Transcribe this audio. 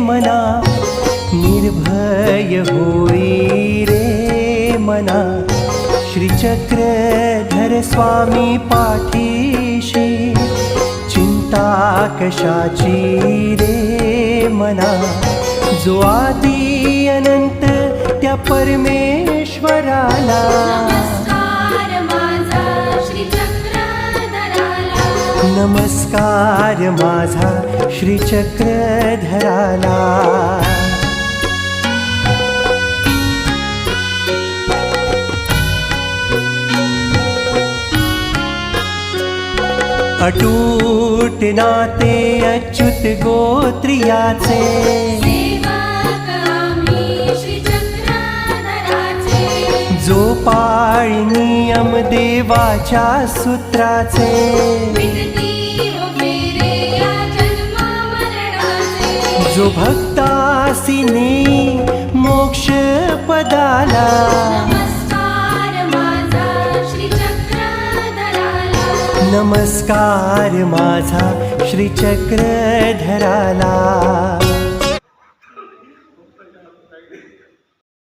मना निर्भय होई रे मना श्रीचक्रधर स्वामी पाठीशी चिंता कशाची रे मना जो आदि अनंत त्या परमेश्वराला नमस्कार माझा श्रीचक्रधराला अटूट नाते अच्युत गोत्रियाचे जो पाळी नियम देवाच्या सूत्राचे जो भक्तासी नेई मोक्ष पदाला नमस्कार माझा श्रीचक्रधराला